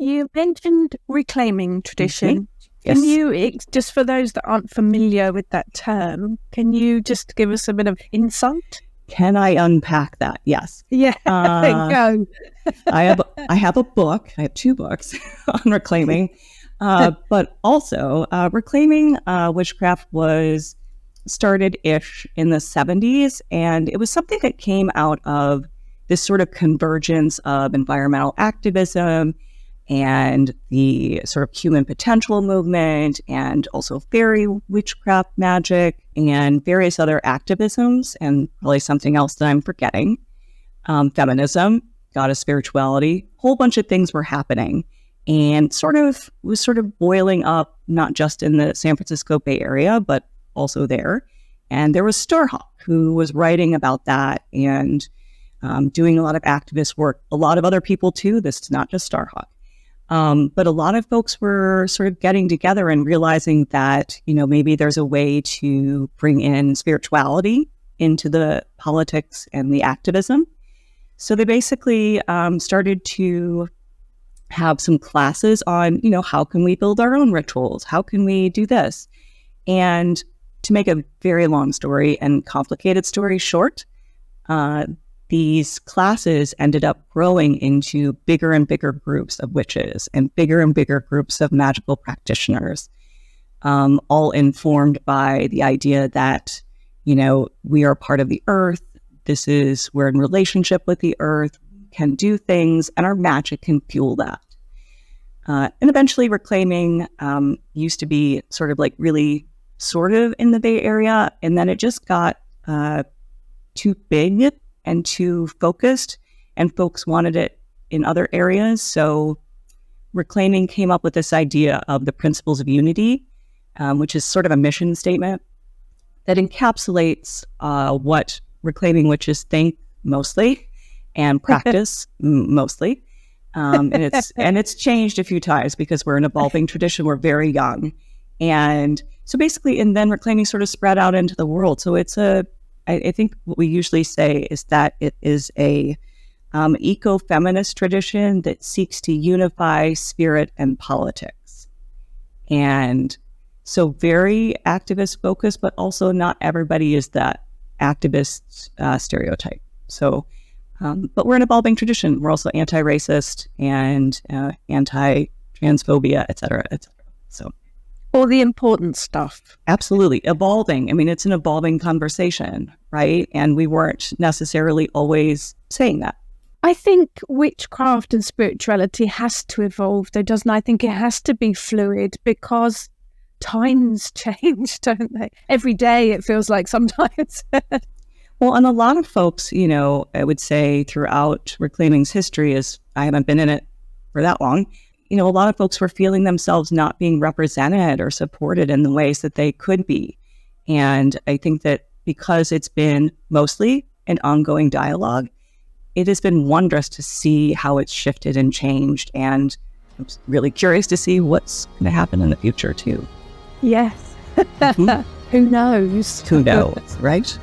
You mentioned reclaiming tradition. Mm-hmm. Yes. Can you, just for those that aren't familiar with that term, can you just give us a bit of insight? Can I unpack that? Yes. Yeah, go. I have a book. I have 2 books on reclaiming, but also Reclaiming Witchcraft was started-ish in the 70s, and it was something that came out of this sort of convergence of environmental activism and the sort of human potential movement, and also fairy witchcraft magic and various other activisms, and probably something else that I'm forgetting, feminism, goddess spirituality, whole bunch of things were happening, and was sort of boiling up, not just in the San Francisco Bay Area, but also there. And there was Starhawk, who was writing about that and doing a lot of activist work. A lot of other people too. This is not just Starhawk. But a lot of folks were sort of getting together and realizing that, maybe there's a way to bring in spirituality into the politics and the activism. So they basically started to have some classes on, how can we build our own rituals? How can we do this? And to make a very long story and complicated story short, these classes ended up growing into bigger and bigger groups of witches and bigger groups of magical practitioners, all informed by the idea that, we are part of the earth. We're in relationship with the earth, can do things, and our magic can fuel that. And eventually reclaiming used to be sort of in the Bay Area, and then it just got too big and too focused, and folks wanted it in other areas. So Reclaiming came up with this idea of the principles of unity, which is sort of a mission statement that encapsulates what reclaiming witches think mostly and practice mostly. And it's changed a few times because we're an evolving tradition. We're very young. And so basically, and then reclaiming sort of spread out into the world. So I think what we usually say is that it is a eco-feminist tradition that seeks to unify spirit and politics. And so very activist focused, but also not everybody is that activist stereotype. So, but we're an evolving tradition. We're also anti-racist and anti-transphobia, et cetera, et cetera. So. All the important stuff. Absolutely. Evolving. I mean, it's an evolving conversation, right? And we weren't necessarily always saying that. I think witchcraft and spirituality has to evolve, though, doesn't it? I think it has to be fluid because times change, don't they? Every day it feels like sometimes. Well, and a lot of folks, I would say throughout Reclaiming's history, as I haven't been in it for that long, a lot of folks were feeling themselves not being represented or supported in the ways that they could be. And I think that because it's been mostly an ongoing dialogue, it has been wondrous to see how it's shifted and changed. And I'm really curious to see what's going to happen in the future, too. Yes. Mm-hmm. Who knows? Who knows, right?